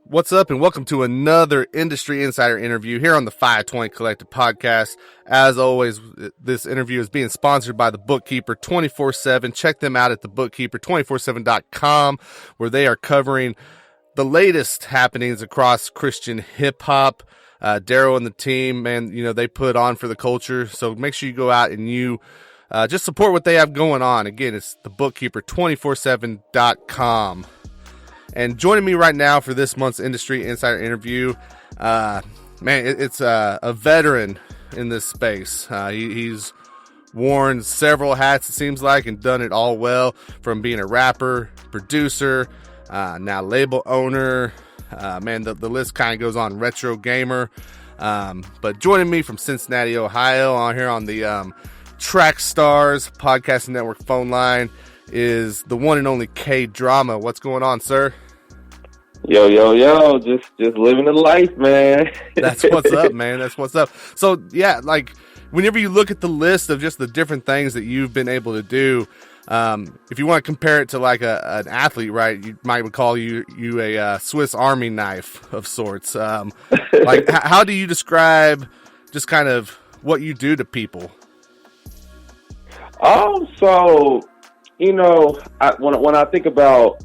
What's up, and welcome to another Industry Insider interview here on the FiveTwenty Collective Podcast. As always, this interview is being sponsored by the Bookkeeper 24/7. Check them out at thebookkeeper247.com, where they are covering the latest happenings across Christian hip-hop. Daryl and the team, man, they put on for the culture, so make sure you go out and you just support what they have going on. Again, it's thebookkeeper247.com. And joining me right now for this month's Industry Insider interview, it's a veteran in this space. He's worn several hats, it seems like, and done it all well, from being a rapper, producer, now label owner. The list kind of goes on, retro gamer. But joining me from Cincinnati, Ohio, on here on the Track Stars Podcasting Network phone line is the one and only K Drama. What's going on, sir? Yo, just living the life, man. That's what's up, man. That's what's up. So, yeah, like, whenever you look at the list of just the different things that you've been able to do, if you want to compare it to, like, an athlete, right, you might call you a Swiss Army knife of sorts. Like, how do you describe just kind of what you do to people? So, when I think about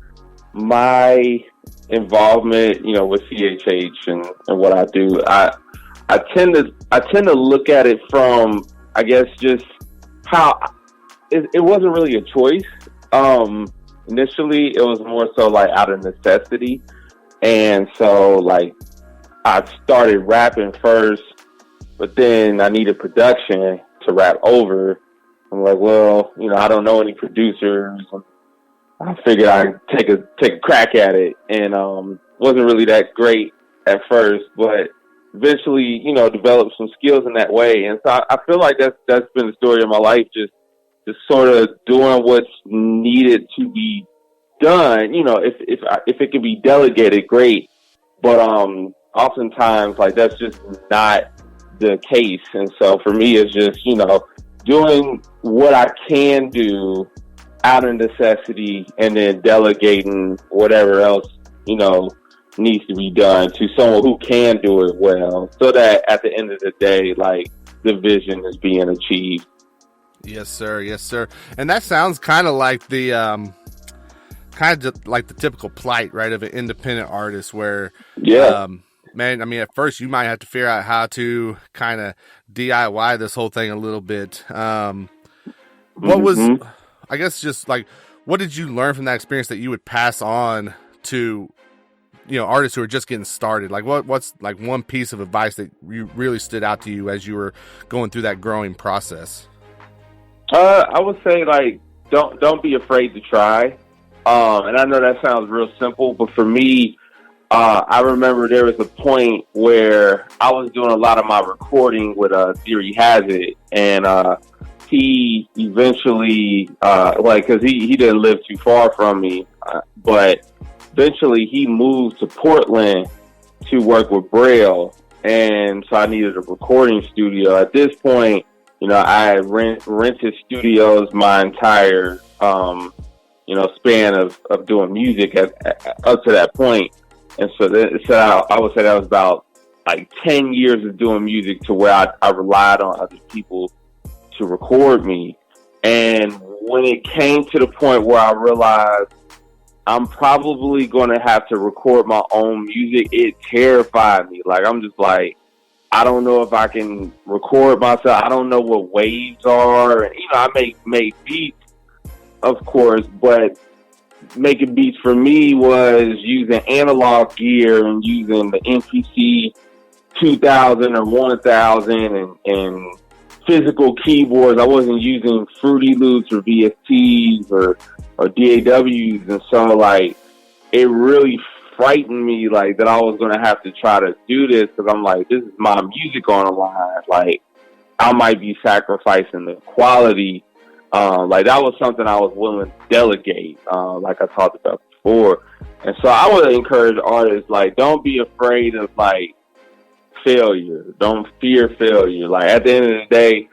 my involvement, with CHH and what I do, I tend to look at it from, I guess, just how it wasn't really a choice. Initially, it was more so like out of necessity, and so like I started rapping first, but then I needed production to rap over. I'm like, well, I don't know any producers. I figured I'd take a crack at it, and wasn't really that great at first, but eventually, developed some skills in that way. And so I feel like that's been the story of my life, just sort of doing what's needed to be done. If it can be delegated, great, but oftentimes like that's just not the case. And so for me, it's just doing what I can do out of necessity, and then delegating whatever else, needs to be done to someone who can do it well, so that at the end of the day, like, the vision is being achieved. Yes, sir. Yes, sir. And that sounds kind of like the, typical plight, right, of an independent artist where, at first you might have to figure out how to kind of DIY this whole thing a little bit. What was, I guess, just like, what did you learn from that experience that you would pass on to, artists who are just getting started? Like, what's like one piece of advice that you really stood out to you as you were going through that growing process? I would say, like, don't be afraid to try. And I know that sounds real simple, but for me, I remember there was a point where I was doing a lot of my recording with Theory Has It, and he eventually, because he didn't live too far from me, but eventually he moved to Portland to work with Braille, and so I needed a recording studio. At this point, I had rented studios my entire, span of doing music up to that point. And so I would say that was about like 10 years of doing music, to where I relied on other people to record me. And when it came to the point where I realized I'm probably going to have to record my own music, it terrified me. Like, I'm just like, I don't know if I can record myself. I don't know what waves are. And, I make beats, of course, but making beats for me was using analog gear and using the MPC 2000 or 1000 and physical keyboards. I wasn't using Fruity Loops or VSTs or DAWs, and so like it really frightened me, like, that I was going to have to try to do this, because I'm like, this is my music on the line. Like, I might be sacrificing the quality. Like, that was something I was willing to delegate, like I talked about before. And so I would encourage artists, like, don't be afraid of, like, failure. Don't fear failure. Like, at the end of the day,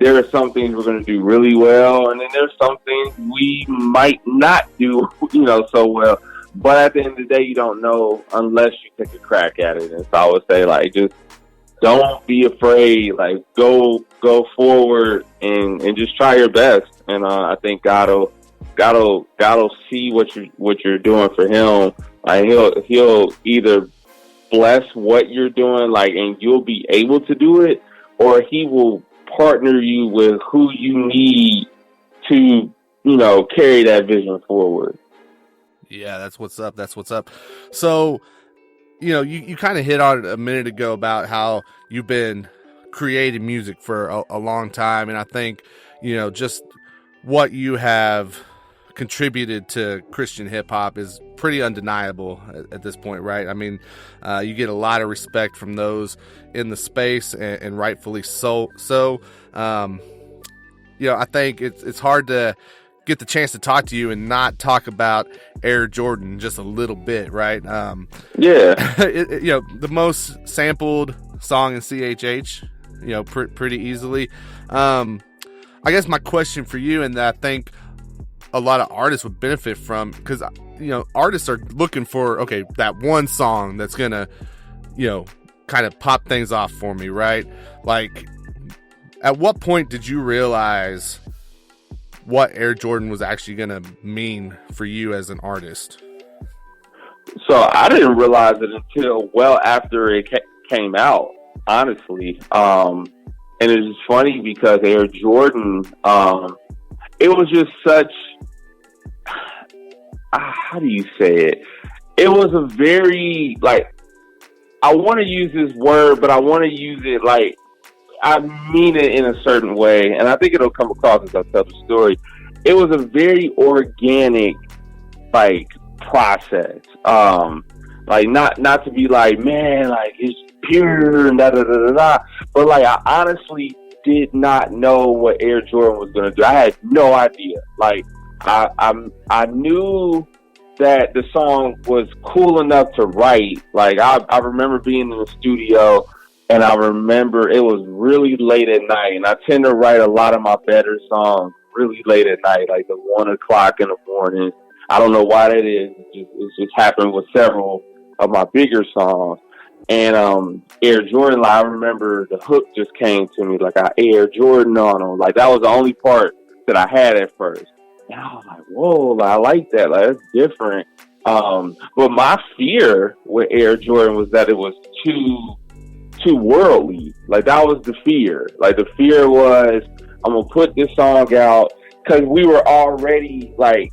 there are some things we're going to do really well, and then there's some things we might not do, so well. But at the end of the day, you don't know unless you take a crack at it. And so I would say, like, just don't be afraid. Like, go forward and just try your best. And I think God'll see what you're doing for him. Like, he'll either bless what you're doing, like, and you'll be able to do it, or he will partner you with who you need to, carry that vision forward. Yeah, that's what's up. That's what's up. So, you kind of hit on it a minute ago about how you've been creating music for a long time. And I think, just what you have contributed to Christian hip hop is pretty undeniable at this point, right? I mean, you get a lot of respect from those in the space, and rightfully so. I think it's hard to get the chance to talk to you and not talk about Air Jordan just a little bit, right? Yeah. The most sampled song in CHH, pretty easily. I guess my question for you, and that I think a lot of artists would benefit from, because, artists are looking for, okay, that one song that's going to, kind of pop things off for me, right? Like, at what point did you realize what Air Jordan was actually going to mean for you as an artist? So I didn't realize it until well after it came out, honestly. And it's funny because Air Jordan, it was just such, how do you say it? It was a very, like, I want to use this word, but I want to use it like, I mean it in a certain way, and I think it'll come across as I tell the story. It was a very organic, like, process. Like, not to be like, man, like, it's pure and da da da da da. But, like, I honestly did not know what Air Jordan was gonna do. I had no idea. Like, I knew that the song was cool enough to write. Like, I remember being in the studio. And I remember it was really late at night, and I tend to write a lot of my better songs really late at night, like the 1 o'clock in the morning. I don't know why that is. It's just happened with several of my bigger songs. And Air Jordan, like, I remember the hook just came to me, like, I Air Jordan on them. Like, that was the only part that I had at first. And I was like, whoa, like, I like that. Like, that's different. But my fear with Air Jordan was that it was too worldly. Like, that was the fear. Like, the fear was, I'm gonna put this song out, because we were already, like,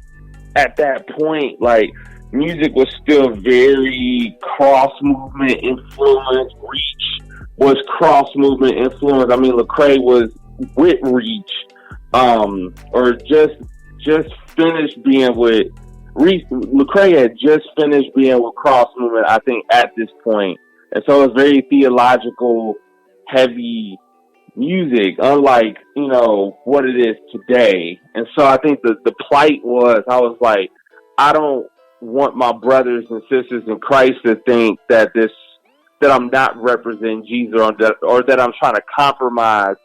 at that point, like, music was still very cross movement influence. Reach was cross movement influence. I mean, Lecrae was with Reach, or just finished being with Reach. Lecrae had just finished being with cross movement, I think, at this point. And so it's very theological, heavy music, unlike, what it is today. And so I think the plight was, I was like, I don't want my brothers and sisters in Christ to think that I'm not representing Jesus, or that I'm trying to compromise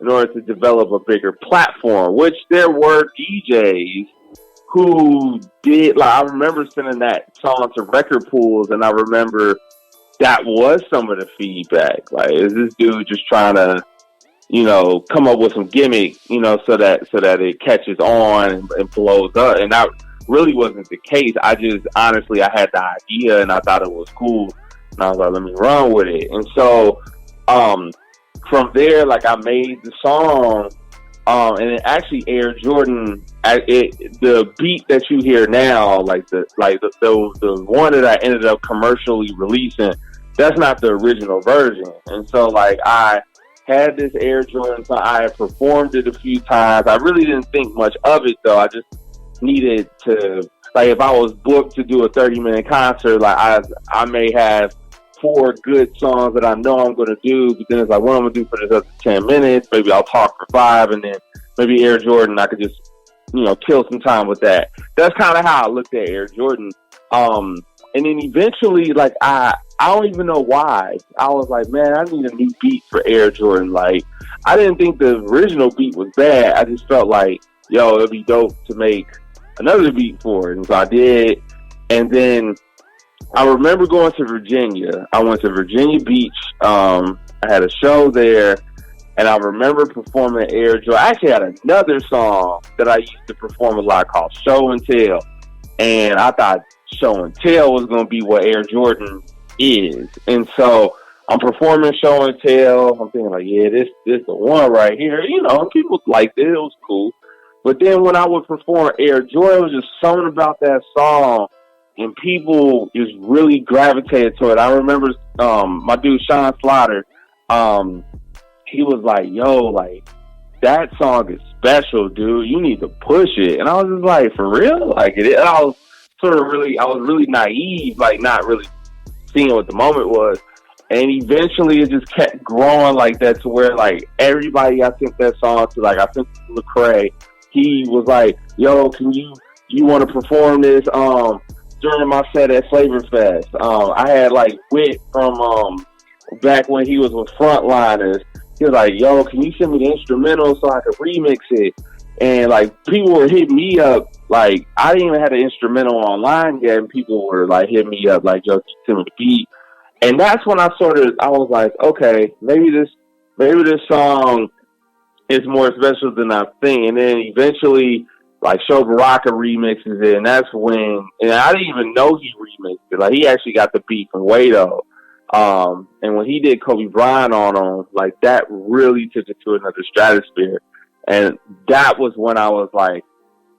in order to develop a bigger platform, which there were DJs who did. Like, I remember sending that song to record pools, and I remember that was some of the feedback. Like, is this dude just trying to, come up with some gimmick, so that it catches on and blows up? And that really wasn't the case. I just, honestly, I had the idea and I thought it was cool. And I was like, let me run with it. And so, from there, like, I made the song, and it actually Air Jordan, the beat that you hear now, like the one that I ended up commercially releasing, that's not the original version. And so, like, I had this Air Jordan song. I had performed it a few times. I really didn't think much of it, though. I just needed to, like, if I was booked to do a 30-minute concert, like, I may have 4 good songs that I know I'm going to do, but then it's like, what I'm going to do for this other 10 minutes? Maybe I'll talk for 5, and then maybe Air Jordan, I could just, kill some time with that. That's kind of how I looked at Air Jordan. And then eventually, like, I don't even know why. I was like, man, I need a new beat for Air Jordan. Like, I didn't think the original beat was bad. I just felt like, it'd be dope to make another beat for it. And so I did. And then I remember going to Virginia. I went to Virginia Beach. I had a show there, and I remember performing Air Jordan. I actually had another song that I used to perform a lot called Show and Tell. And I thought Show and Tell was going to be what Air Jordan is. And so I'm performing Show and Tell. I'm thinking like, yeah, this the one right here. You know, and people liked it. It was cool. But then when I would perform Air Jordan, it was just something about that song, and people just really gravitated to it. I remember my dude Sean Slaughter, he was like, yo, like, that song is special, dude. You need to push it. And I was just like, for real? Like, and I was really naive, like, not really seeing what the moment was. And eventually it just kept growing like that to where, like, everybody I sent that song to, like, I sent it to Lecrae. He was like, yo, can you want to perform this during my set at Flavor Fest? I had, like, Wit from back when he was with Frontliners. He was like, yo, can you send me the instrumental so I could remix it? And, like, people were hitting me up. Like, I didn't even have the instrumental online yet, and people were, like, hitting me up, like, yo, can you send me the beat? And that's when I was like, okay, maybe this song is more special than I think. And then eventually, like, Show Baraka remixes it, and that's when, and I didn't even know he remixed it. Like, he actually got the beat from Wado. And when he did Kobe Bryant on him, like, that really took it to another stratosphere. And that was when I was like,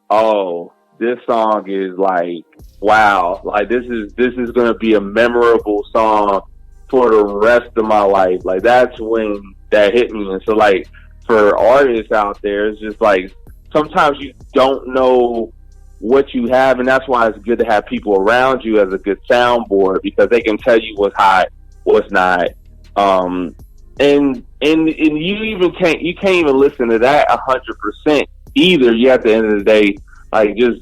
oh, this song is like, wow, like, this is going to be a memorable song for the rest of my life. Like, that's when that hit me. And so, like, for artists out there, it's just like, sometimes you don't know what you have, and that's why it's good to have people around you as a good soundboard, because they can tell you what's hot, what's not. And you can't even listen to that 100% either. You at the end of the day, like, just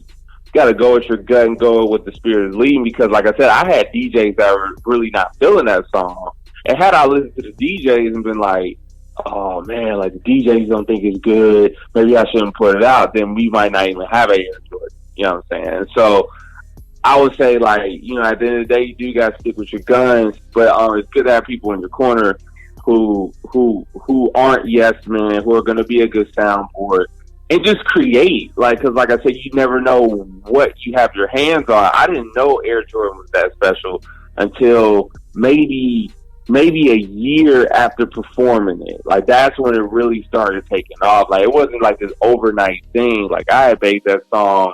gotta go with your gut and go with the spirit is leading, because, like I said, I had DJs that were really not feeling that song, and had I listened to the DJs and been like, oh man, like, the DJs don't think it's good, maybe I shouldn't put it out, then we might not even have Air Jordan. You know what I'm saying? So I would say, like, you know, at the end of the day, you do got to stick with your guns, but it's good to have people in your corner who aren't yes men, who are going to be a good soundboard, and just create. Like, because, like I said, you never know what you have your hands on. I didn't know Air Jordan was that special until maybe a year after performing it. Like, that's when it really started taking off. Like, it wasn't like this overnight thing. Like, I had made that song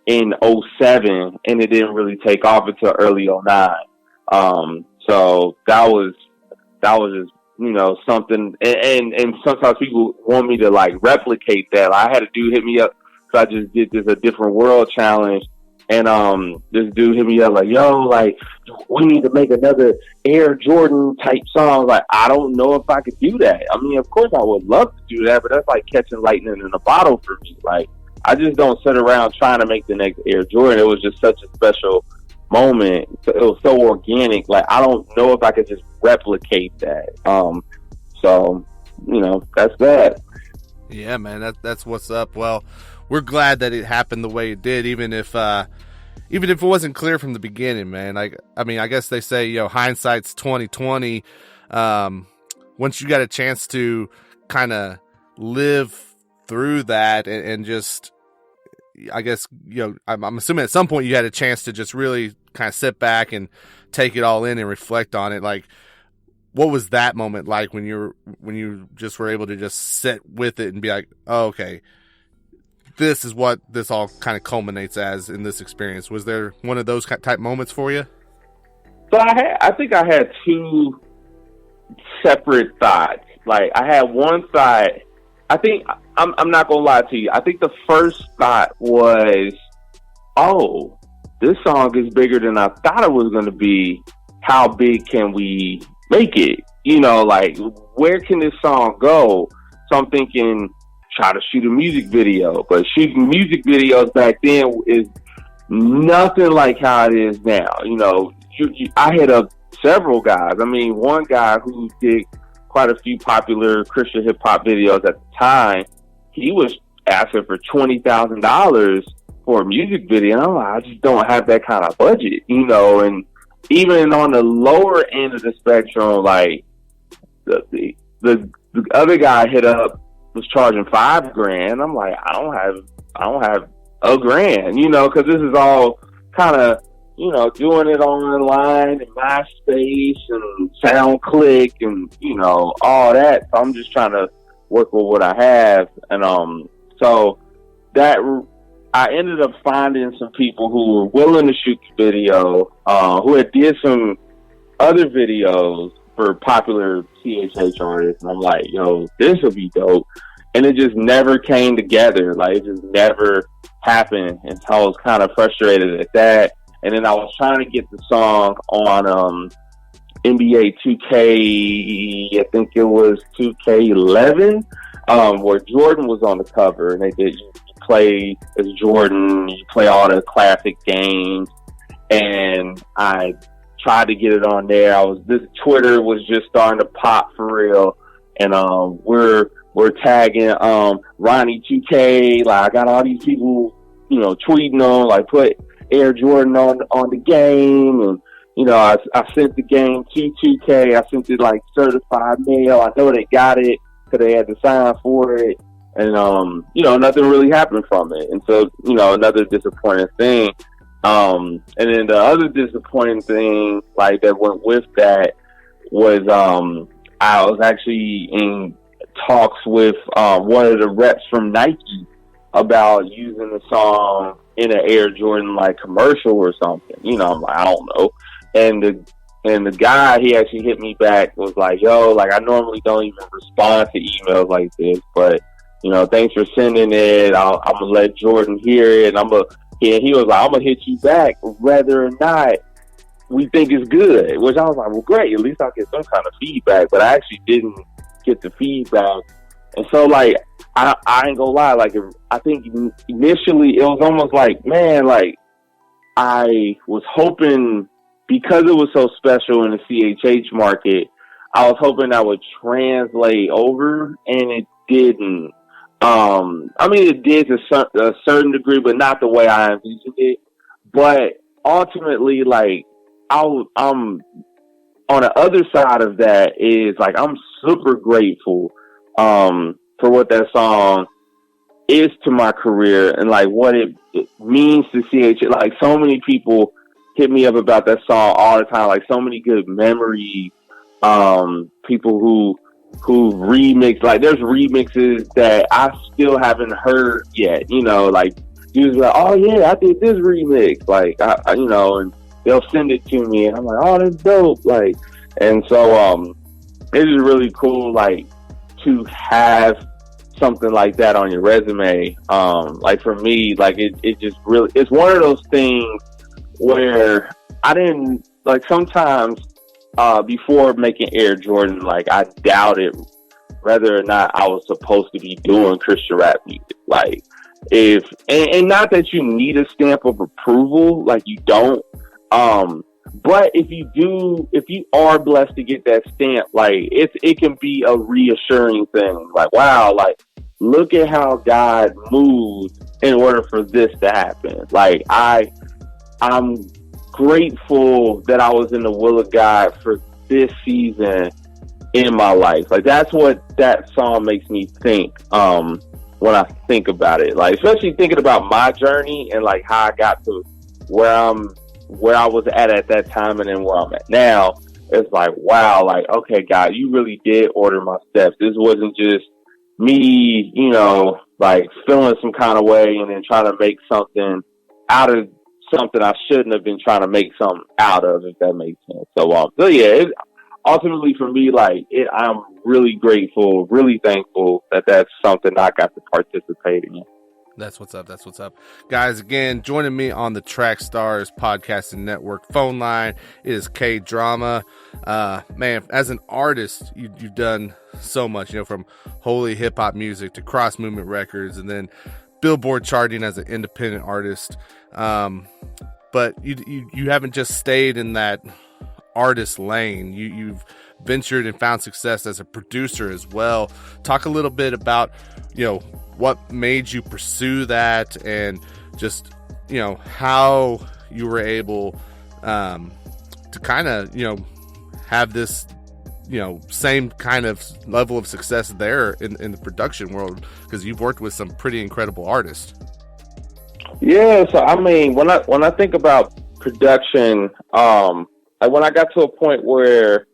in 2007, and it didn't really take off until early 2009. So that was just, you know, something. And sometimes people want me to, like, replicate that. I had a dude hit me up, so I just did this A Different World challenge. And this dude hit me up like, yo, like, we need to make another Air Jordan type song. Like, I don't know if I could do that. I mean, of course I would love to do that, but that's like catching lightning in a bottle for me. Like, I just don't sit around trying to make the next Air Jordan. It was just such a special moment. It was so organic. Like, I don't know if I could just replicate that. So, you know, that's that. Yeah, man, that's what's up. Well, we're glad that it happened the way it did, even if it wasn't clear from the beginning, man. Like, I mean, I guess they say, you know, hindsight's 20/20. Once you got a chance to kind of live through that and just, I guess, you know, I'm assuming at some point you had a chance to just really kind of sit back and take it all in and reflect on it. Like, what was that moment like when you just were able to just sit with it and be like, oh, okay, this is what this all kind of culminates as in this experience? Was there one of those type moments for you? So I think I had two separate thoughts. Like, I had one thought. I think I'm not gonna lie to you. I think the first thought was, oh, this song is bigger than I thought it was gonna be. How big can we make it? You know, like, where can this song go? So I'm thinking, try to shoot a music video. But shooting music videos back then is nothing like how it is now. You know, I hit up several guys. I mean, one guy who did quite a few popular Christian hip hop videos at the time, he was asking for $20,000 for a music video. And I'm like, I just don't have that kind of budget, and even on the lower end of the spectrum, like the other guy hit up was charging $5,000. I'm like, I don't have $1,000, because this is all kind of, doing it online and MySpace and SoundClick and, all that. So I'm just trying to work with what I have. And, so that I ended up finding some people who were willing to shoot the video, who had did some other videos for popular CHH artists. And I'm like, yo, this will be dope. And it just never came together. Like, it just never happened. And so I was kind of frustrated at that. And then I was trying to get the song on NBA 2K, I think it was 2K11, where Jordan was on the cover. And they did, you play as Jordan, you play all the classic games. And I tried to get it on there. This Twitter was just starting to pop for real. And we're tagging Ronnie 2K. Like, I got all these people, tweeting on, like, put Air Jordan on the game. And, I sent the game to 2K. I sent it, like, certified mail. I know they got it because they had to sign for it. And, nothing really happened from it. And so, another disappointing thing. And then the other disappointing thing, like, that went with that was I was actually in talks with one of the reps from Nike about using the song in an Air Jordan like commercial or something. I'm like, I don't know. And the guy, he actually hit me back, was like, yo, like, I normally don't even respond to emails like this, but thanks for sending it. I'm gonna let Jordan hear it, and he was like, I'm gonna hit you back whether or not we think it's good. Which I was like, well, great, at least I'll get some kind of feedback. But I actually didn't get the feedback. And so, like, I ain't gonna lie, like, I think initially it was almost like, man, like, I was hoping, because it was so special in the CHH market, I was hoping that would translate over, and it didn't. I mean, it did to a certain degree, but not the way I envisioned it. But ultimately, like, I'm on the other side of that is, like, I'm super grateful for what that song is to my career and, like, what it means to CHH. Like, so many people hit me up about that song all the time. Like, so many good memories. People who remix, like, there's remixes that I still haven't heard yet, like, dudes like, oh yeah, I did this remix, like, I and they'll send it to me, and I'm like, oh, that's dope, like, and so, it is really cool, like, to have something like that on your resume. Like, for me, like, it just really, it's one of those things where I didn't, like, sometimes, before making Air Jordan, like, I doubted whether or not I was supposed to be doing Christian rap music. Like, and not that you need a stamp of approval, like, you don't. But if you are blessed to get that stamp, like, it can be a reassuring thing. Like, wow, like, look at how God moved in order for this to happen. Like, I'm grateful that I was in the will of God for this season in my life. Like, that's what that song makes me think when I think about it. Like, especially thinking about my journey and, like, how I got to where I was at that time and then where I'm at now. It's like, wow, like, okay, God, you really did order my steps. This wasn't just me, like, feeling some kind of way and then trying to make something out of something I shouldn't have been trying to make something out of, if that makes sense. So yeah, ultimately for me, like, I'm really grateful, really thankful that that's something I got to participate in. That's what's up. That's what's up. Guys, again, joining me on the Track Stars Podcasting Network phone line is K Drama. Man, as an artist, you've done so much, from holy hip hop music to Cross Movement Records, and then Billboard charting as an independent artist. But you haven't just stayed in that artist lane. You've ventured and found success as a producer as well. Talk a little bit about, what made you pursue that, and just you know, how you were able to kind of, you know, have this, you know, same kind of level of success there in the production world, because you've worked with some pretty incredible artists. Yeah, so I mean, when I think about production, like when I got to a point where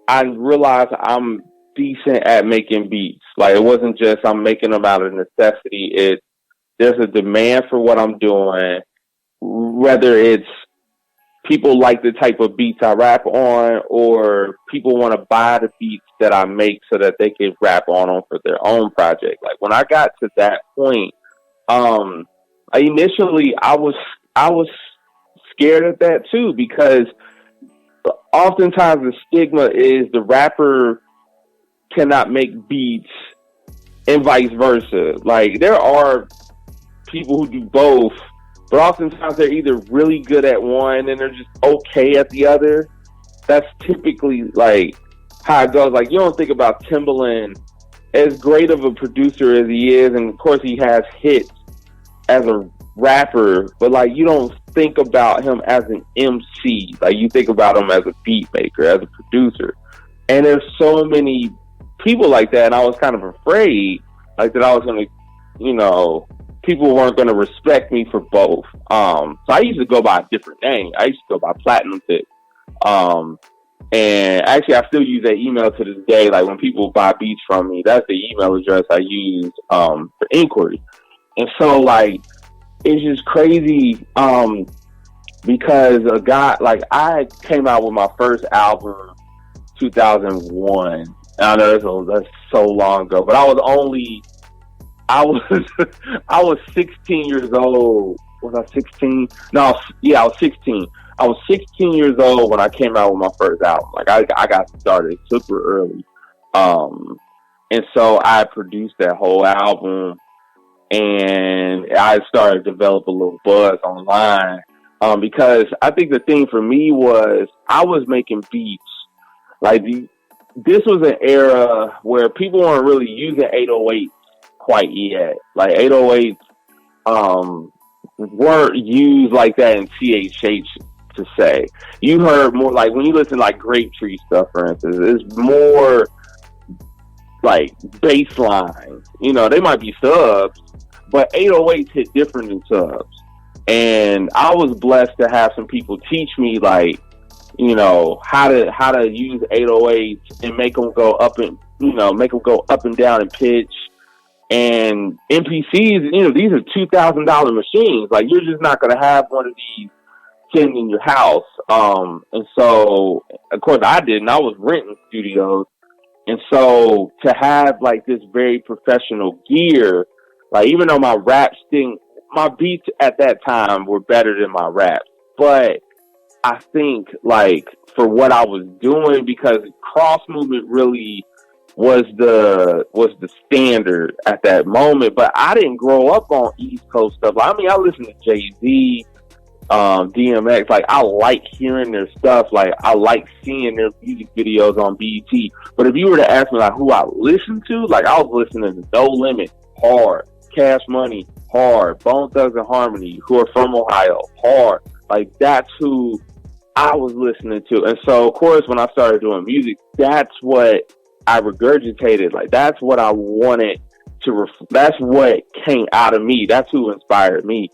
I realized I'm decent at making beats, like it wasn't just I'm making them out of necessity. There's a demand for what I'm doing, whether it's people like the type of beats I rap on, or people want to buy the beats that I make so that they can rap on them for their own project. Like when I got to that point, initially I was scared of that too, because oftentimes the stigma is the rapper cannot make beats and vice versa. Like there are people who do both, but oftentimes they're either really good at one and they're just okay at the other. That's typically like how it goes. Like you don't think about Timbaland, as great of a producer as he is, and of course he has hits as a rapper, but like you don't think about him as an MC. Like you think about him as a beat maker, as a producer. And there's so many people like that, and I was kind of afraid like that I was going to, you know, people weren't going to respect me for both. So I used to go by a different name. I used to go by Platinum Tip. And actually I still use that email to this day. Like when people buy beats from me, that's the email address I use for inquiry. And so like it's just crazy because a guy, like I came out with my first album 2001. I know that's so long ago, but I was 16 years old. Was I 16? No, yeah, I was 16. I was 16 years old when I came out with my first album. Like I got started super early. And so I produced that whole album, and I started to develop a little buzz online. Because I think the thing for me was I was making beats. Like this was an era where people weren't really using 808 quite yet. Like 808s weren't used like that in CHH to say. You heard more like when you listen to like Grape Tree stuff, for instance, it's more like bass line. You know, they might be subs, but 808s hit different than subs. And I was blessed to have some people teach me like, you know, how to use 808s and make them go up and, you know, make them go up and down in pitch. And MPCs, you know, these are $2,000 machines. Like you're just not going to have one of these sitting in your house. And so, of course, I didn't. I was renting studios. And so to have like this very professional gear, like even though my raps didn't, my beats at that time were better than my raps, but I think like for what I was doing, because cross movement really was the standard at that moment. But I didn't grow up on East Coast stuff. I mean, I listened to Jay-Z, DMX. Like I like hearing their stuff. Like I like seeing their music videos on BET. But if you were to ask me like who I listened to, like I was listening to No Limit, hard. Cash Money, hard. Bone Thugs and Harmony, who are from Ohio, hard. Like that's who I was listening to. And so of course when I started doing music, that's what I regurgitated. Like that's what I wanted to that's what came out of me. That's who inspired me.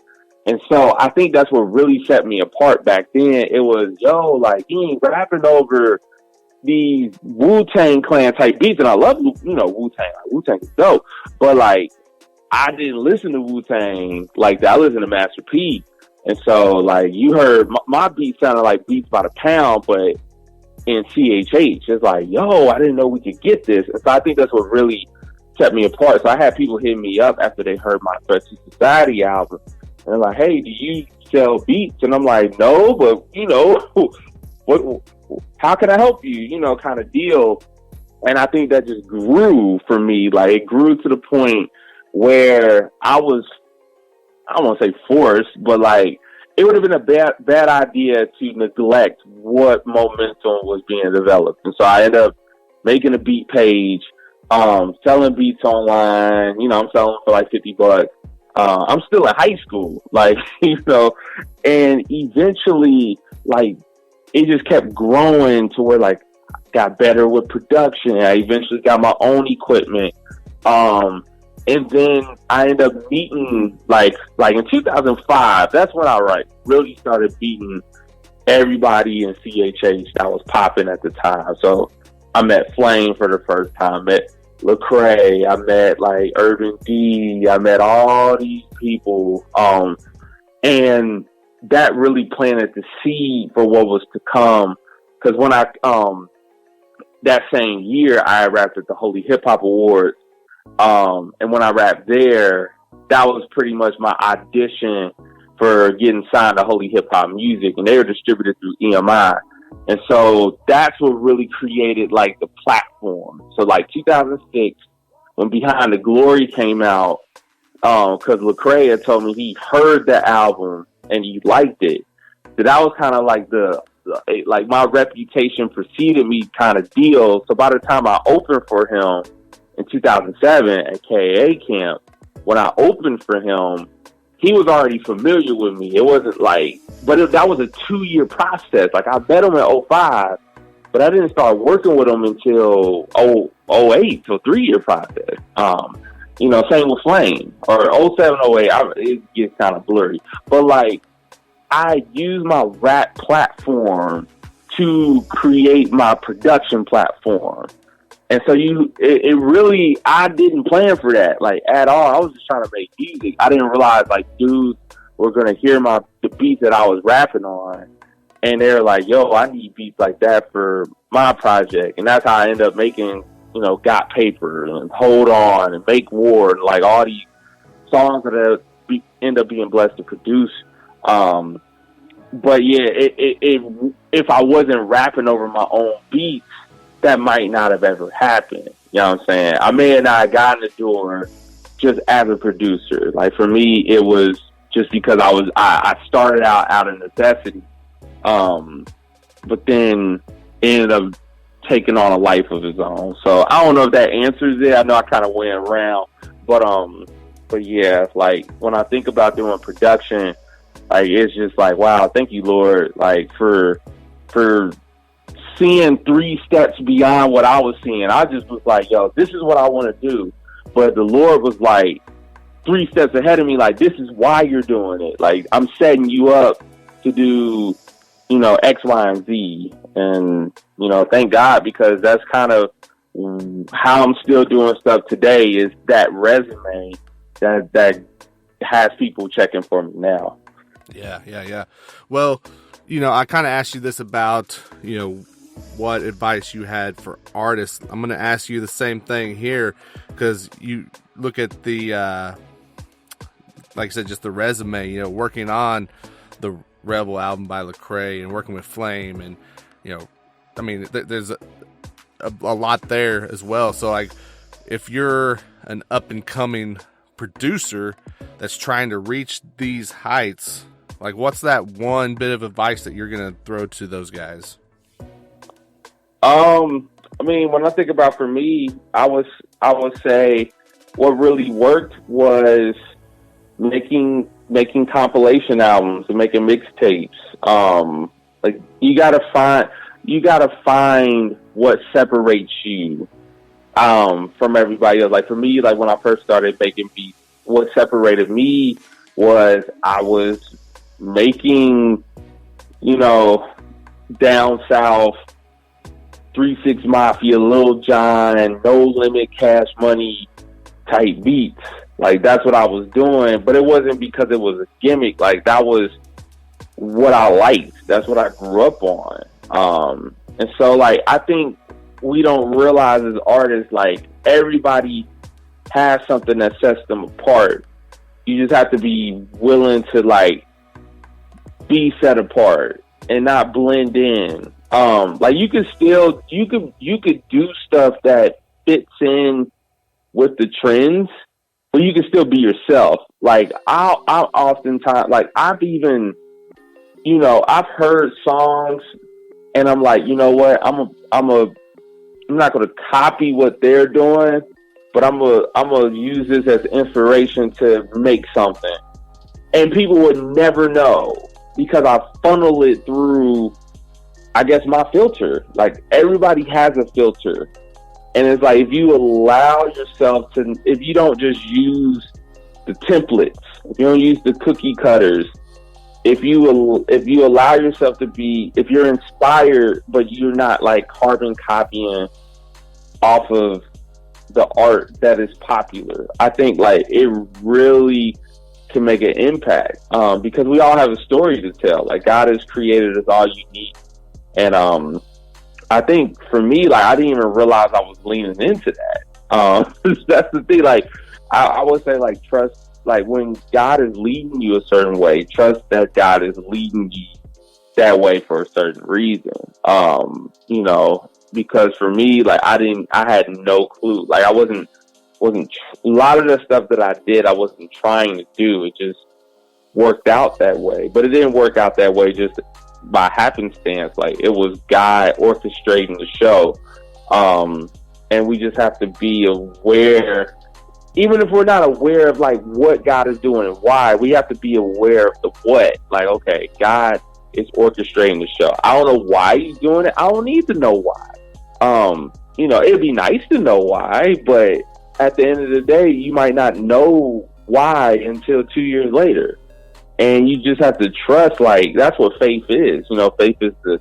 And so I think that's what really set me apart back then. It was, yo, like you ain't rapping over these Wu-Tang Clan type beats. And I love, you know, Wu-Tang. Like, Wu-Tang is dope. But like I didn't listen to Wu-Tang like that. I listened to Master P. And so, like, you heard my beat sounded like Beats by the Pound, but in CHH, it's like, yo, I didn't know we could get this. And so I think that's what really set me apart. So I had people hit me up after they heard my Threat to Society album. And they're like, hey, do you sell beats? And I'm like, no, but, you know, how can I help you? You know, kind of deal. And I think that just grew for me. Like, it grew to the point where I won't say forced, but like it would have been a bad idea to neglect what momentum was being developed. And so I ended up making a beat page, selling beats online. You know, I'm selling for like $50. I'm still in high school, like, and eventually, like, it just kept growing to where, like, I got better with production. I eventually got my own equipment. And then I ended up meeting, like in 2005, that's when I really started beating everybody in CHH that was popping at the time. So I met Flame for the first time, met Lecrae, I met like Urban D, I met all these people, and that really planted the seed for what was to come. Because when I that same year I rapped at the Holy Hip Hop Awards, and when I rapped there, that was pretty much my audition for getting signed to Holy Hip Hop Music, and they were distributed through EMI. And so that's what really created like the platform. So like 2006, when Behind the Glory came out, because Lecrae had told me he heard the album and he liked it. So that was kind of like like my reputation preceded me kind of deal. So by the time I opened for him in 2007 at KAA camp, when I opened for him, he was already familiar with me. It wasn't like, that was a 2-year process. Like, I met him in 05, but I didn't start working with him until 08, so 3-year process. Same with Flame, or 07, 08, it gets kind of blurry. But, like, I use my rap platform to create my production platform. And so it really, I didn't plan for that, like, at all. I was just trying to make music. I didn't realize, like, dudes were going to hear the beats that I was rapping on. And they were like, yo, I need beats like that for my project. And that's how I ended up making, Got Paper and Hold On and Make War and, like, all these songs that I end up being blessed to produce. But, yeah, if I wasn't rapping over my own beats, that might not have ever happened. You know what I'm saying? I may have not gotten the door just as a producer. Like, for me, it was just because I started out of necessity. But then ended up taking on a life of his own. So I don't know if that answers it. I know I kind of went around, but yeah, like, when I think about doing production, like, it's just like, wow, thank you, Lord, like, for seeing 3 steps beyond what I was seeing. I just was like, yo, this is what I want to do. But the Lord was like 3 steps ahead of me, like, this is why you're doing it. Like, I'm setting you up to do, X, Y, and Z. And, thank God, because that's kind of how I'm still doing stuff today, is that resume that has people checking for me now. Yeah. Well, I kind of asked you this about, what advice you had for artists. I'm going to ask you the same thing here, because you look at the, like I said, just the resume, working on the Rebel album by Lecrae and working with Flame, and, there's a lot there as well. So, like, if you're an up and coming producer that's trying to reach these heights, like, what's that one bit of advice that you're going to throw to those guys? When I think about, for me, I would say what really worked was making compilation albums and making mixtapes. Like, you gotta find what separates you from everybody else. Like, for me, like, when I first started making beats, what separated me was I was making, down south 3-6 Mafia, Lil Jon, No Limit, Cash Money type beats. Like, that's what I was doing, but it wasn't because it was a gimmick. Like, that was what I liked. That's what I grew up on. And so, like, I think we don't realize as artists, like, everybody has something that sets them apart. You just have to be willing to, like, be set apart and not blend in. Like, you could do stuff that fits in with the trends, but you can still be yourself. Like, I'll oftentimes, like, I've heard songs and I'm like, you know what? I'm not going to copy what they're doing, but I'm gonna use this as inspiration to make something. And people would never know because I funnel it through, I guess, my filter. Like, everybody has a filter. And it's like, if you allow yourself to, if you don't just use the templates, if you don't use the cookie cutters, if you allow yourself to be, if you're inspired, but you're not like carbon copying off of the art that is popular, I think like it really can make an impact, because we all have a story to tell. Like, God has created us all unique. And I think for me, like, I didn't even realize I was leaning into that. That's the thing. Like, I would say, like, trust, like, when God is leading you a certain way, trust that God is leading you that way for a certain reason. You know, because for me, like, I had no clue. Like, I wasn't a lot of the stuff that I did, I wasn't trying to do. It just worked out that way. But it didn't work out that way just by happenstance. Like, it was God orchestrating the show. And we just have to be aware, even if we're not aware of like what God is doing and why, we have to be aware of the what. Like, okay, God is orchestrating the show. I don't know why he's doing it. I don't need to know why. You know, it'd be nice to know why, but at the end of the day, you might not know why until 2 years later. And you just have to trust, like, that's what faith is. You know, faith is the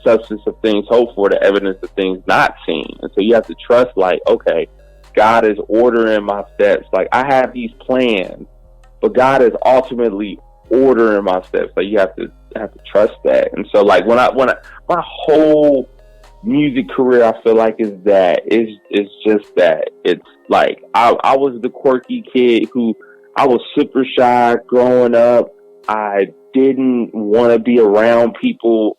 substance of things hoped for, the evidence of things not seen. And so you have to trust, like, okay, God is ordering my steps. Like, I have these plans, but God is ultimately ordering my steps. Like, you have to trust that. And so, like, when my whole music career, I feel like is just that. It's like I was the quirky kid who, I was super shy growing up. I didn't want to be around people.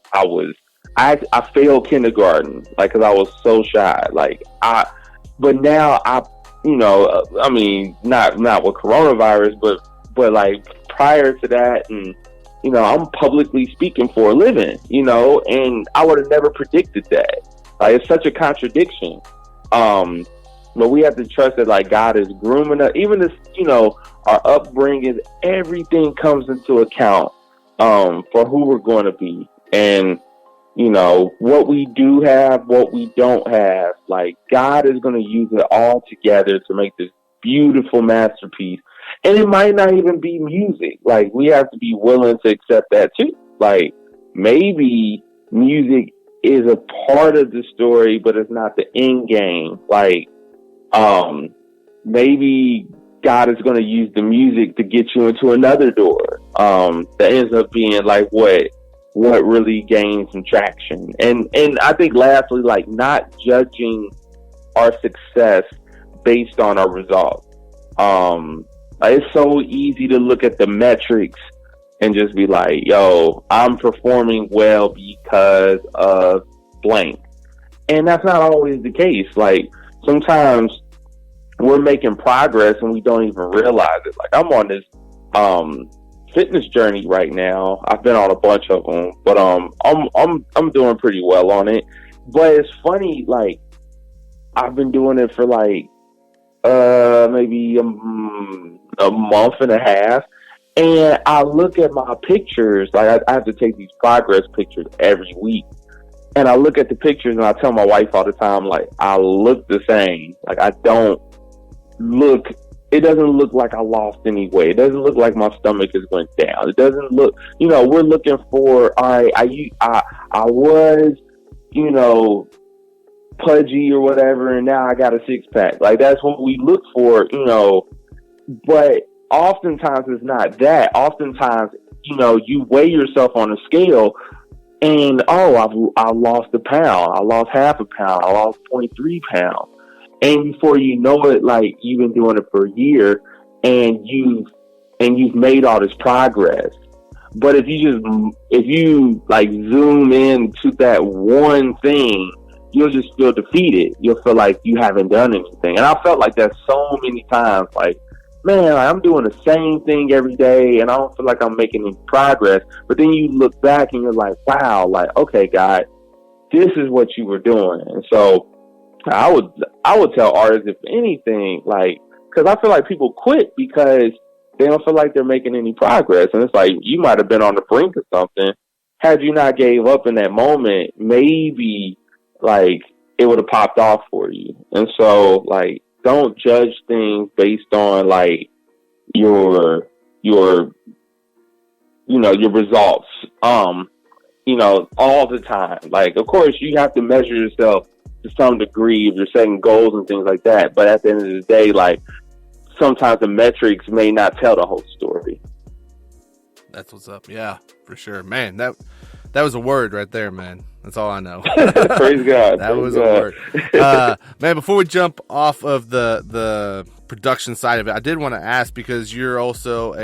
I failed kindergarten, like, because I was so shy. Like, but now you know, I mean, not with coronavirus, but like prior to that, and you know, I'm publicly speaking for a living, you know, and I would have never predicted that. Like, it's such a contradiction. But we have to trust that, like, God is grooming us. Even this, you know, our upbringing, everything comes into account for who we're going to be. And, you know, what we do have, what we don't have, like, God is going to use it all together to make this beautiful masterpiece. And it might not even be music. Like, we have to be willing to accept that too. Like, maybe music is a part of the story, but it's not the end game. Like, maybe God is going to use the music to get you into another door. That ends up being like what really gains some traction. And I think lastly, like, not judging our success based on our results. It's so easy to look at the metrics and just be like, yo, I'm performing well because of blank. And that's not always the case. Like, sometimes we're making progress and we don't even realize it. Like, I'm on this fitness journey right now. I've been on a bunch of them, but I'm doing pretty well on it. But it's funny, like, I've been doing it for like maybe a month and a half, and I look at my pictures. Like, I have to take these progress pictures every week, and I look at the pictures and I tell my wife all the time, like, I look the same. Like, it doesn't look like I lost any weight. It doesn't look like my stomach is going down. It doesn't look, you know, we're looking for, all right, I was, you know, pudgy or whatever, and now I got a six pack. Like, that's what we look for, you know, but oftentimes it's not that. Oftentimes, you know, you weigh yourself on a scale and, I lost a pound. I lost half a pound. I lost 0.3 pounds. And before you know it, like, you've been doing it for a year and you've made all this progress. But if you like zoom in to that one thing, you'll just feel defeated. You'll feel like you haven't done anything. And I felt like that so many times. Like, man, I'm doing the same thing every day and I don't feel like I'm making any progress. But then you look back and you're like, wow, like, okay, God, this is what you were doing. And so I would I would tell artists, if anything, like, because I feel like people quit because they don't feel like they're making any progress. And it's like, you might have been on the brink of something. Had you not gave up in that moment, maybe, like, it would have popped off for you. And so, like, don't judge things based on, like, your results, all the time. Like, of course, you have to measure yourself to some degree if you're setting goals and things like that. But at the end of the day, like, sometimes the metrics may not tell the whole story. That's what's up. Yeah, for sure, man. That was a word right there, man. That's all I know. Praise God. That was a word. Man, before we jump off of the production side of it, I did want to ask, because you're also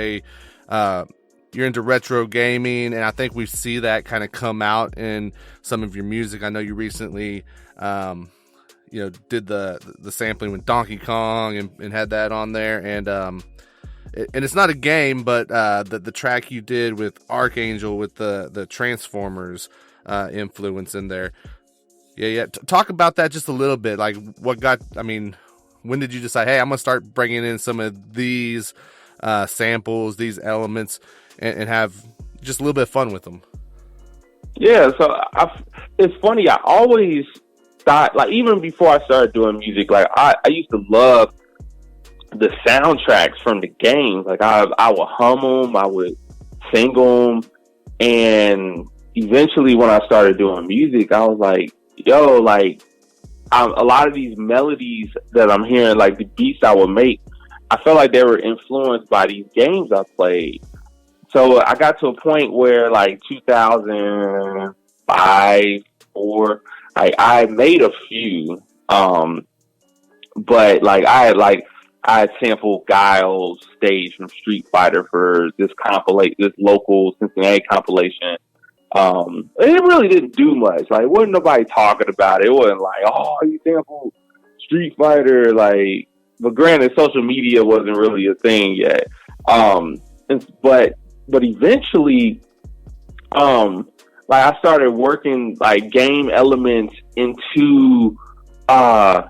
you're into retro gaming, and I think we see that kind of come out in some of your music. I know you recently, did the sampling with Donkey Kong and had that on there, and it's not a game, but the track you did with Archangel with the Transformers influence in there. Yeah. Talk about that just a little bit. Like, when did you decide, hey, I'm gonna start bringing in some of these samples, these elements, and have just a little bit of fun with them? Yeah, so it's funny. I always thought, like, even before I started doing music, like, I used to love the soundtracks from the games. Like, I would hum them, I would sing them, and eventually when I started doing music, I was like, yo, like, a lot of these melodies that I'm hearing, like the beats I would make, I felt like they were influenced by these games I played. So I got to a point where, like, 2005, 2004, I made a few, but, like, I had sampled Guile's stage from Street Fighter for this local Cincinnati compilation. It really didn't do much. Like, wasn't nobody talking about it. It wasn't like, oh, you sampled Street Fighter, like, but granted, social media wasn't really a thing yet. But eventually, like, I started working, like, game elements into my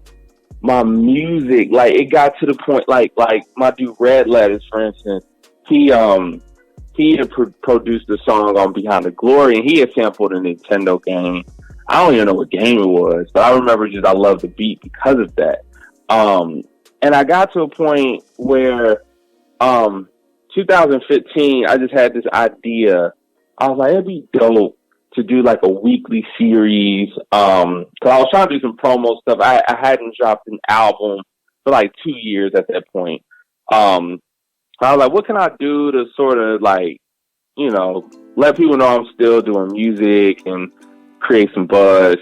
music. Like, it got to the point, like my dude Red Letters, for instance, he had produced a song on Behind the Glory, and he had sampled a Nintendo game. I don't even know what game it was, but I remember I loved the beat because of that. And I got to a point where 2015, I just had this idea. I was like, it'd be dope to do, like, a weekly series. Cause I was trying to do some promo stuff. I hadn't dropped an album for like 2 years at that point. I was like, what can I do to sort of, like, let people know I'm still doing music and create some buzz.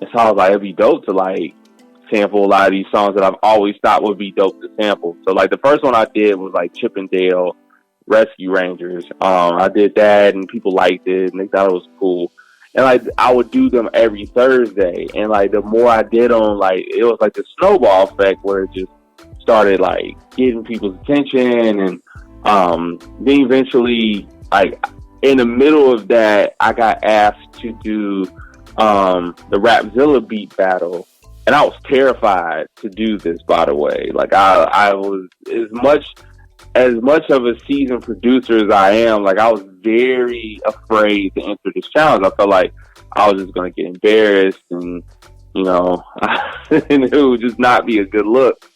And so I was like, it'd be dope to, like, sample a lot of these songs that I've always thought would be dope to sample. So, like, the first one I did was, like, Chippendale Rescue Rangers. I did that, and people liked it, and they thought it was cool. And, like, I would do them every Thursday, and, like, the more I did them, like, it was like the snowball effect where it just started, like, getting people's attention. And then eventually, like, in the middle of that, I got asked to do the Rapzilla beat battle. And I was terrified to do this, by the way. Like, I was, as much of a seasoned producer as I am, like, I was very afraid to enter this challenge. I felt like I was just going to get embarrassed, and, and it would just not be a good look.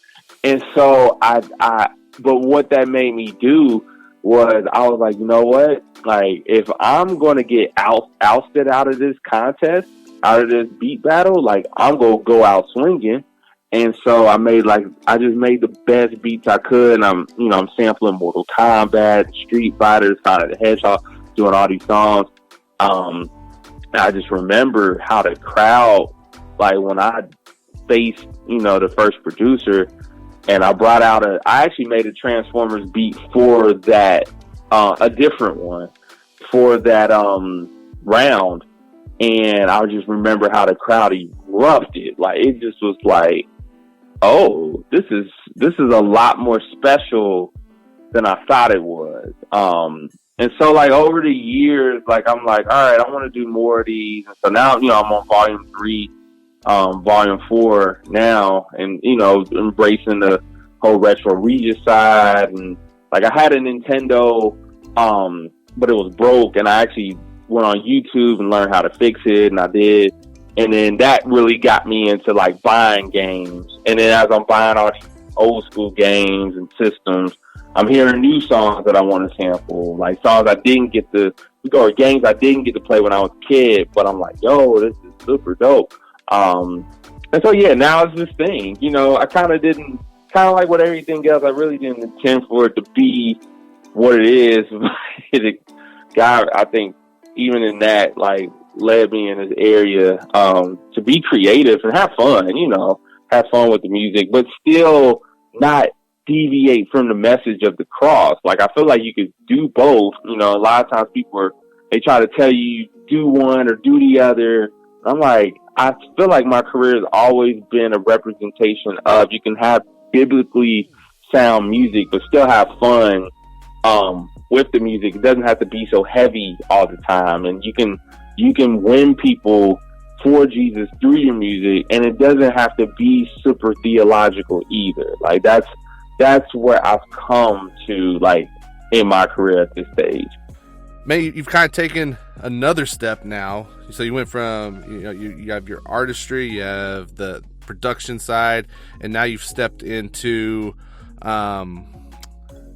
And so but what that made me do was, I was like, you know what? Like, if I'm going to get ousted out of this contest, out of this beat battle, like, I'm going to go out swinging. And so I just made the best beats I could. And I'm sampling Mortal Kombat, Street Fighter, Sonic the Hedgehog, doing all these songs. I just remember how the crowd, like, when I faced, the first producer, and I actually made a Transformers beat for that, a different one for that, round. And I just remember how the crowd erupted. Like, it just was like, oh, this is a lot more special than I thought it was. And so, like, over the years, like, I'm like, all right, I want to do more of these. And so now, I'm on volume 3 Volume 4 now, and embracing the whole retro Regis side. And like, I had a Nintendo, but it was broke, and I actually went on YouTube and learned how to fix it, and I did. And then that really got me into like buying games. And then as I'm buying all these old school games and systems, I'm hearing new songs that I want to sample, like songs I didn't get to, or games I didn't get to play when I was a kid, but I'm like, yo, this is super dope. And so, yeah, now it's this thing, I kind of like with everything else, I really didn't intend for it to be what it is. God, I think even in that, like, led me in this area, to be creative and have fun, have fun with the music, but still not deviate from the message of the cross. Like, I feel like you could do both. A lot of times they try to tell you do one or do the other. I'm like, I feel like my career has always been a representation of, you can have biblically sound music, but still have fun, with the music. It doesn't have to be so heavy all the time. And you can win people for Jesus through your music, and it doesn't have to be super theological either. Like, that's where I've come to, like, in my career at this stage. Man, you've kind of taken another step now. So you went from, you have your artistry, you have the production side, and now you've stepped into,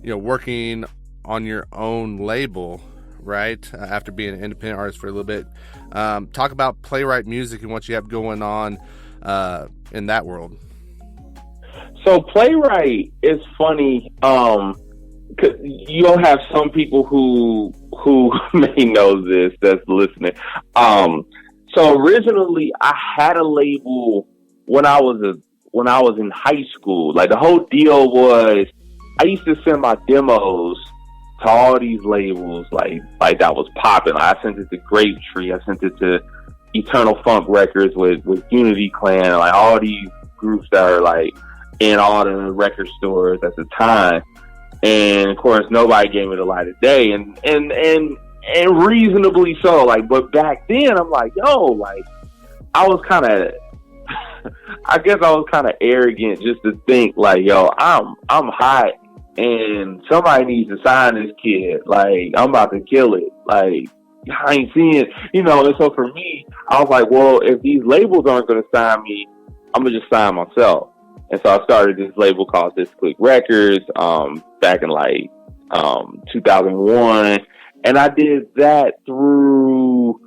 working on your own label, right? After being an independent artist for a little bit. Talk about Playwright Music and what you have going on in that world. So Playwright is funny. 'Cause you'll have some people who may know this that's listening. So originally I had a label when I was in high school. Like, the whole deal was I used to send my demos to all these labels, like that was popping. I sent it to Grapetree. I sent it to Eternal Funk Records with Unity Clan, like all these groups that are like in all the record stores at the time. And of course, nobody gave it a light of day, and reasonably so. Like, but back then, I'm like, yo, like, I was kind of, I guess I was kind of arrogant just to think like, yo, I'm hot, and somebody needs to sign this kid. Like, I'm about to kill it. Like, I ain't seeing, And so for me, I was like, well, if these labels aren't going to sign me, I'm gonna just sign myself. And so I started this label called This Click Records, back in like 2001, and I did that through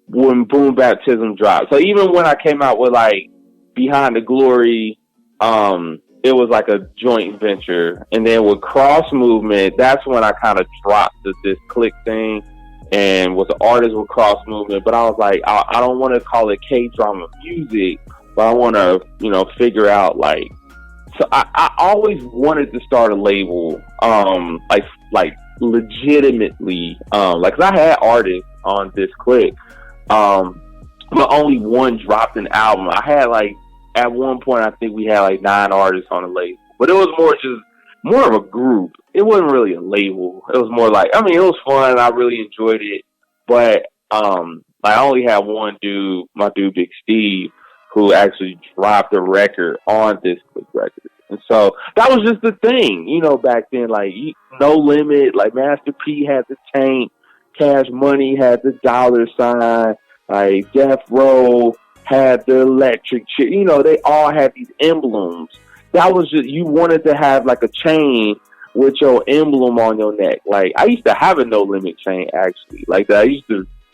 when Boom Baptism dropped. So even when I came out with like Behind the Glory, it was like a joint venture. And then with Cross Movement, that's when I kind of dropped this Click thing and was an artist with Cross Movement. But I was like, I don't want to call it K-drama music, but I want to, figure out like, so I always wanted to start a label, like legitimately, like, 'cause I had artists on This Click, but only one dropped an album. I had like, at one point, I think we had like 9 artists on the label, but it was more of a group. It wasn't really a label. It was more like, it was fun. I really enjoyed it, but I only had one dude, my dude Big Steve, who actually dropped a record on This Click Records. And so that was just the thing, back then, like, No Limit, like Master P had the Tank, Cash Money had the $, like Death Row had the electric shit. They all had these emblems. That was just, you wanted to have like a chain with your emblem on your neck. Like, I used to have a No Limit chain, actually. Like, that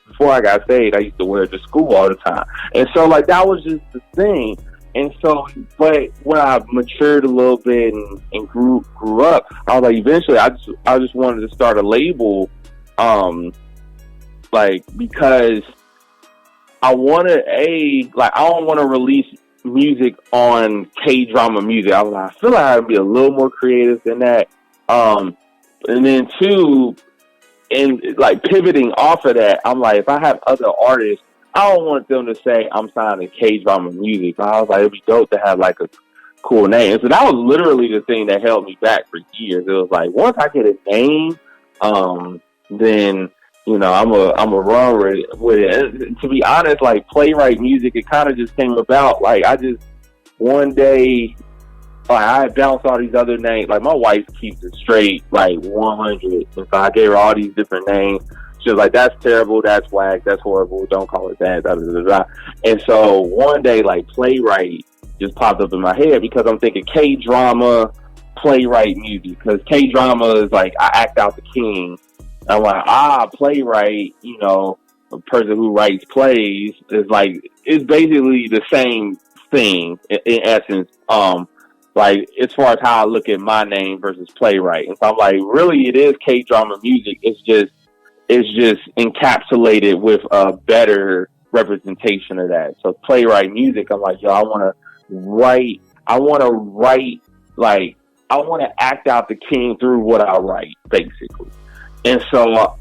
before I got saved, I used to wear it to school all the time. And so, like, that was just the thing. And so, but when I matured a little bit and grew up, I was like, eventually, I just wanted to start a label, like, because I wanted I don't want to release music on K-drama music. I was like, I feel like I'd be a little more creative than that. And then 2, and like pivoting off of that, I'm like, if I have other artists, I don't want them to say I'm signing K-drama music. So I was like, it'd be dope to have like a cool name. And so that was literally the thing that held me back for years. It was like, once I get a name, then I'm a run with it. And to be honest, like Playwright Music, it kind of just came about. Like I just one day, like I had bounced all these other names. Like my wife keeps it straight, like 100. And so I gave her all these different names. She was like, "That's terrible. That's whack. That's horrible. Don't call it that." Da, da, da, da. And so one day, like Playwright just popped up in my head because I'm thinking K-drama, Playwright music. Because K-drama is like I act out the king. I'm like, Playwright, a person who writes plays is like, it's basically the same thing in essence. Like as far as how I look at my name versus Playwright. And so I'm like, really it is K-drama music. It's just encapsulated with a better representation of that. So Playwright music, I'm like, I want to act out the king through what I write, basically. And so,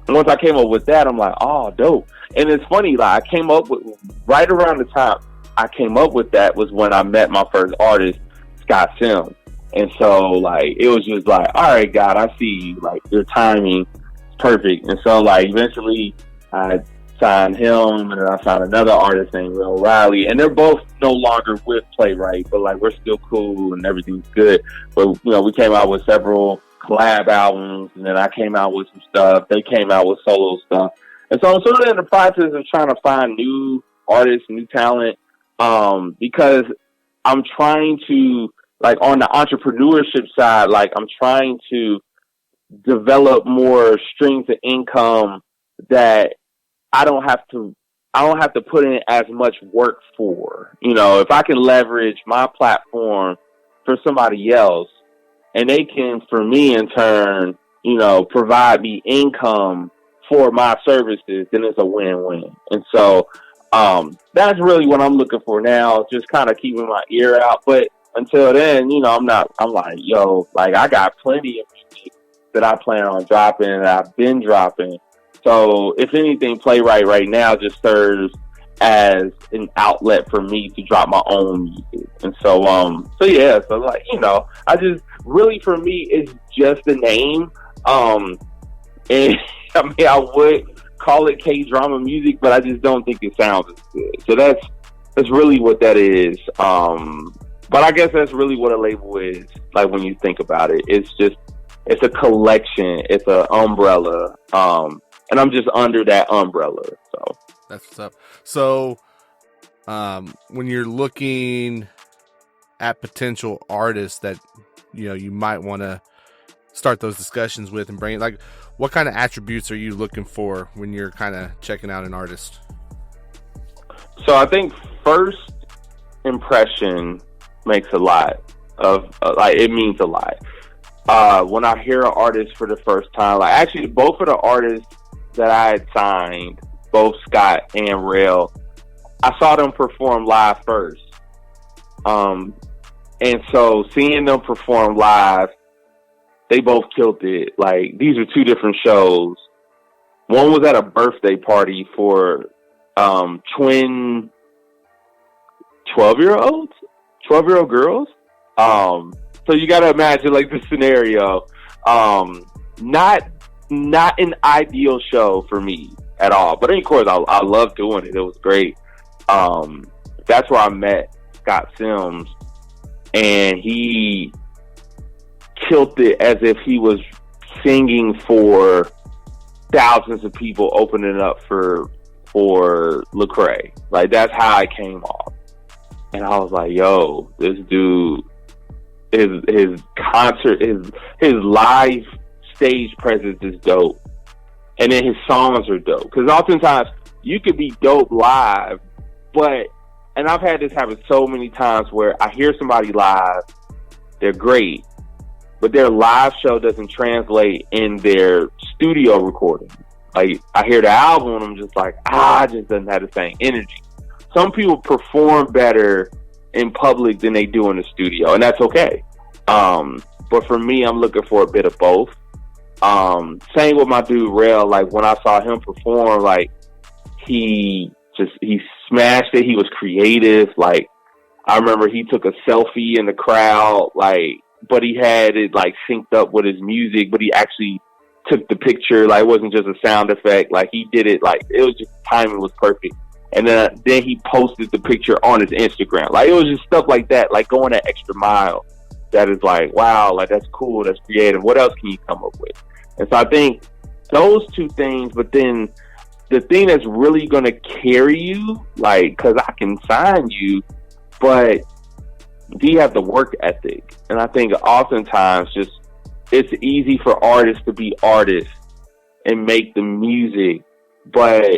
once I came up with that, I'm like, oh, dope. And it's funny, like I came up with, right around the time I came up with that was when I met my first artist, Scott Sims. And so, like, it was just like, all right, God, I see you. Like, your timing is perfect. And so, like, eventually I signed him, and then I signed another artist named Will Riley. And they're both no longer with Playwright, but, like, we're still cool and everything's good. But, we came out with several collab albums, and then I came out with some stuff. They came out with solo stuff. And so I'm sort of in the process of trying to find new artists, new talent, because I'm trying to, like, on the entrepreneurship side, like, I'm trying to develop more streams of income that I don't have to put in as much work for. If I can leverage my platform for somebody else, and they can, for me in turn, provide me income for my services, then it's a win-win. And so that's really what I'm looking for now, just kind of keeping my ear out. But until then, I'm like, I got plenty of music that I plan on dropping and I've been dropping. So if anything, Playwright right now just serves as an outlet for me to drop my own music. And so like, I just really, for me, it's just the name. And I mean, I would call it K-drama music, but I just don't think it sounds as good. So that's really what that is. But I guess that's really what a label is, like, when you think about it. It's a collection. It's an umbrella. And I'm just under that umbrella. So that's what's up. So, when you're looking at potential artists that, you might want to start those discussions with and bring, like, what kind of attributes are you looking for when you're kind of checking out an artist? So I think first impression makes a lot of, it means a lot. When I hear an artist for the first time, like, actually both of the artists that I had signed, both Scott and Rail, I saw them perform live first. And so seeing them perform live, they both killed it. Like, these are two different shows. One was at a birthday party for twin 12-year-old girls. So you got to imagine, like, the scenario. Not an ideal show for me at all. But of course, I love doing it. It was great. That's where I met Scott Sims, and he killed it as if he was singing for thousands of people, opening up for Lecrae. Like, that's how I came off. And I was like, yo, this dude, his concert, his live stage presence is dope. And then his songs are dope. Because oftentimes you could be dope live, and I've had this happen so many times where I hear somebody live, they're great, but their live show doesn't translate in their studio recording. Like, I hear the album and I'm just like, it just doesn't have the same energy. Some people perform better in public than they do in the studio, and that's okay. But for me, I'm looking for a bit of both. Same with my dude Rail. Like, when I saw him perform, like, he smashed it. He was creative. Like, I remember he took a selfie in the crowd, like, but he had it, like, synced up with his music, but he actually took the picture. Like, it wasn't just a sound effect. Like, he did it, like, it was just, timing was perfect. And then he posted the picture on his Instagram. Like, it was just stuff like that, like going that extra mile. That is like, wow, like, that's cool, that's creative. What else can you come up with? And so I think those two things, but then the thing that's really going to carry you, like, because I can sign you, but do you have the work ethic? And I think oftentimes just it's easy for artists to be artists and make the music, but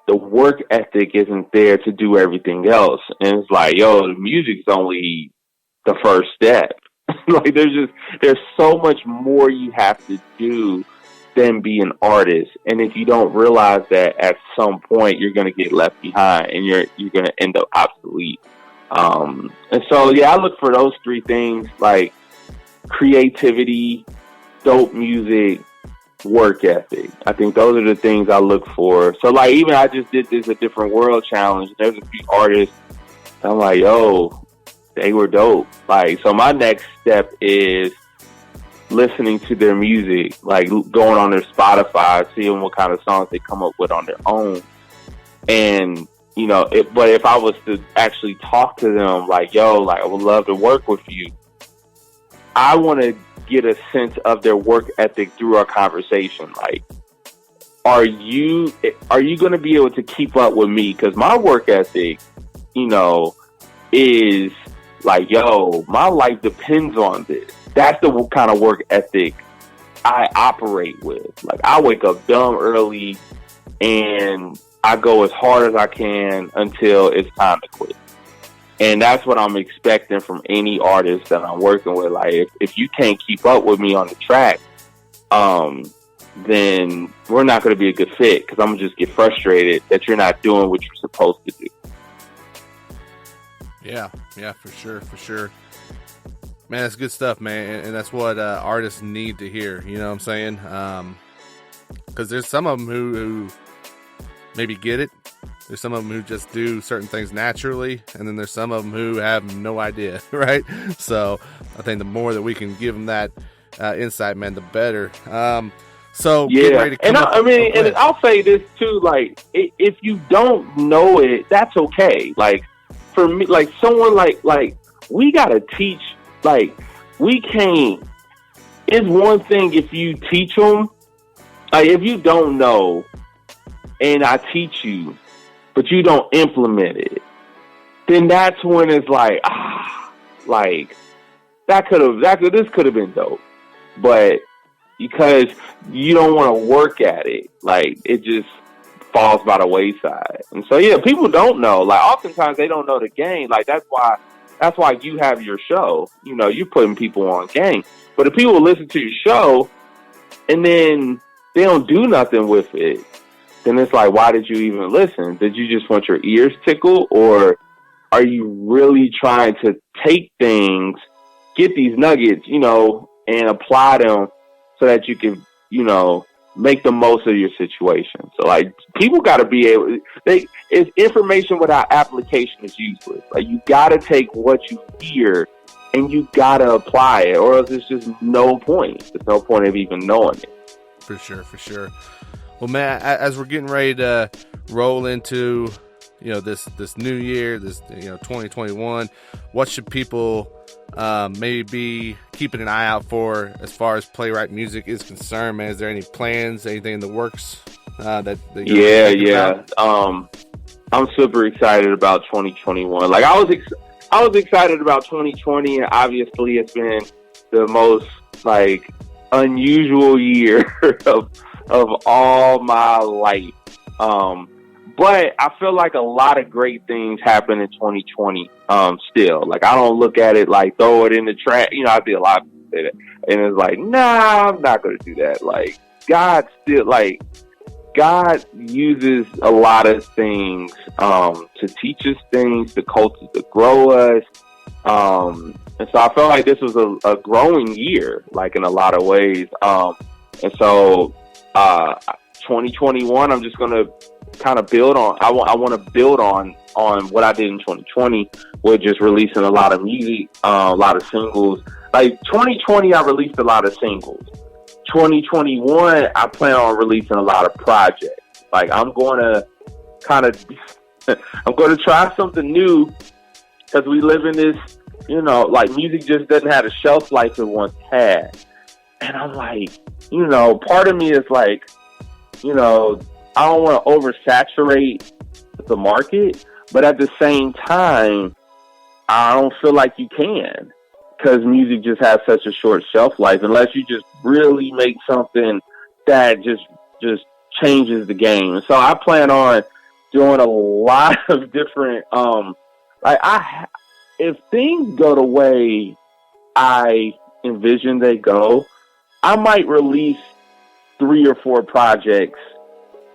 the work ethic isn't there to do everything else. And it's like, yo, the music's only the first step. Like, there's so much more you have to do than be an artist. And if you don't realize that, at some point you're going to get left behind and you're going to end up obsolete. And so, yeah, I look for those three things, like creativity, dope music, work ethic. I think those are the things I look for. So, like, even I just did this A Different World challenge. There's a few artists I'm like, yo, they were dope. Like, so my next step is listening to their music, like going on their Spotify, seeing what kind of songs they come up with on their own. And, you know, but if I was to actually talk to them, like, yo, like, I would love to work with you, I want to get a sense of their work ethic through our conversation. Like, are you going to be able to keep up with me? Because my work ethic, you know, is like, yo, my life depends on this. That's the kind of work ethic I operate with. Like, I wake up dumb early and I go as hard as I can until it's time to quit. And that's what I'm expecting from any artist that I'm working with. Like, if you can't keep up with me on the track, then we're not going to be a good fit, because I'm going to just get frustrated that you're not doing what you're supposed to do. Yeah, for sure. Man, that's good stuff, man. And that's what artists need to hear. You know what I'm saying? Because there's some of them who maybe get it. There's some of them who just do certain things naturally. And then there's some of them who have no idea, right? So I think the more that we can give them that insight, man, the better. So get ready to come and I'll say this too, like, if you don't know it, that's okay. Like, for me, like, someone like we got to teach. Like, we can't. It's one thing if you teach them. Like, if you don't know and I teach you, but you don't implement it, then that's when it's like, like, this could have been dope. But because you don't want to work at it, like, it just falls by the wayside. And so, yeah, people don't know. Like, oftentimes they don't know the game. Like, that's why you have your show. You know, you're putting people on game. But if people listen to your show and then they don't do nothing with it, then it's like, why did you even listen? Did you just want your ears tickled? Or are you really trying to take things, get these nuggets, you know, and apply them so that you can, you know, make the most of your situation? So, like, people got to be able, it's information without application is useless. Like, you got to take what you hear and you got to apply it, or else it's just no point. There's no point of even knowing it. For sure. Well, man, as we're getting ready to roll into, you know, this new year, this, you know, 2021, what should people maybe be keeping an eye out for as far as Playwright Music is concerned, man? Is there any plans, anything in the works that you're I'm super excited about 2021. Like, I was excited about 2020, and obviously it's been the most, like, unusual year of all my life. But I feel like a lot of great things happened in 2020 still. Like, I don't look at it like throw it in the trash. You know, I see a lot of people say that. And it's like, nah, I'm not going to do that. Like, God uses a lot of things to teach us things, to culture, to grow us. And so I felt like this was a growing year, like, in a lot of ways. And so 2021, I'm just going to kind of build on. I want to build on what I did in 2020 with just releasing a lot of music, a lot of singles. Like, 2020, I released a lot of singles. 2021, I plan on releasing a lot of projects. Like, I'm going to I'm going to try something new, because we live in this, you know, like, music just doesn't have a shelf life it once had. And I'm like, you know, part of me is like, you know, I don't want to oversaturate the market, but at the same time, I don't feel like you can, because music just has such a short shelf life, unless you just really make something that just changes the game. So I plan on doing a lot of different, if things go the way I envision they go, I might release 3 or 4 projects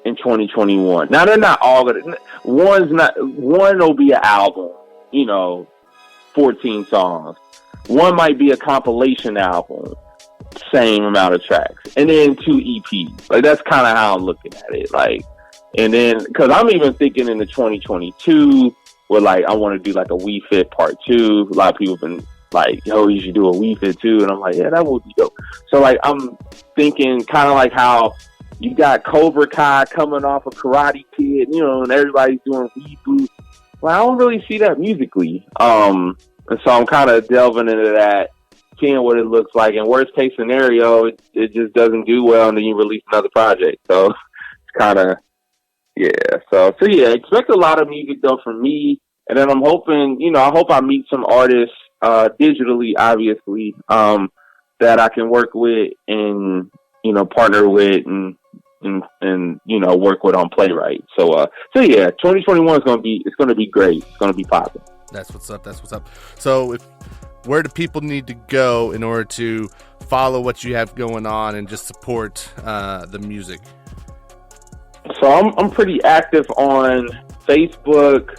in 2021. Now, they're not all gonna, one will be an album, you know, 14 songs. One might be a compilation album, same amount of tracks, and then 2 EPs. Like, that's kind of how I'm looking at it. Like, and then, because I'm even thinking into 2022, where, like, I want to do like a We Fit Part 2. A lot of people have been like, yo, you should do a We Fit too, and I'm like, yeah, that would be dope. So, like, I'm thinking kind of like how you got Cobra Kai coming off of Karate Kid, you know, and everybody's doing reboot. Well, I don't really see that musically. And so I'm kind of delving into that, seeing what it looks like. And worst case scenario, it just doesn't do well, and then you release another project. So it's kind of, yeah. So yeah, expect a lot of music though from me. And then I'm hoping, you know, I hope I meet some artists, digitally, obviously, that I can work with and, you know, partner with and you know, work with on Playwright. So yeah, 2021 is going to be great. It's going to be popping. That's what's up. So where do people need to go in order to follow what you have going on and just support the music? So I'm pretty active on Facebook,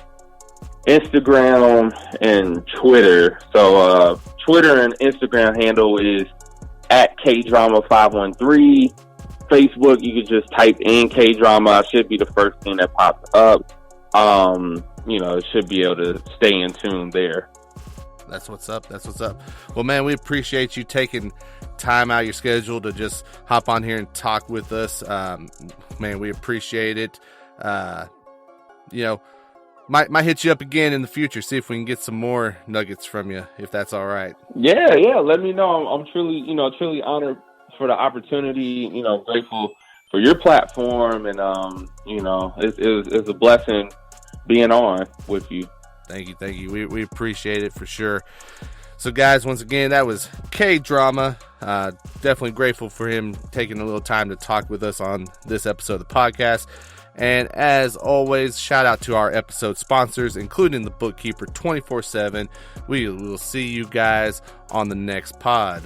Instagram, and Twitter. So Twitter and Instagram handle is at KDrama513. Facebook, you could just type in K-Drama. It should be the first thing that pops up. You know, it should be able to stay in tune there. That's what's up. Well, man, we appreciate you taking time out of your schedule to just hop on here and talk with us. Man, we appreciate it. You know, might hit you up again in the future, see if we can get some more nuggets from you, if that's all right. Yeah. Let me know. I'm truly honored for the opportunity, you know, grateful for your platform, and you know, it's a blessing being on with you. Thank you. We appreciate it for sure. So guys, once again, that was K-Drama. Definitely grateful for him taking a little time to talk with us on this episode of the podcast. And as always, shout out to our episode sponsors, including the Bookkeeper 24/7. We will see you guys on the next pod.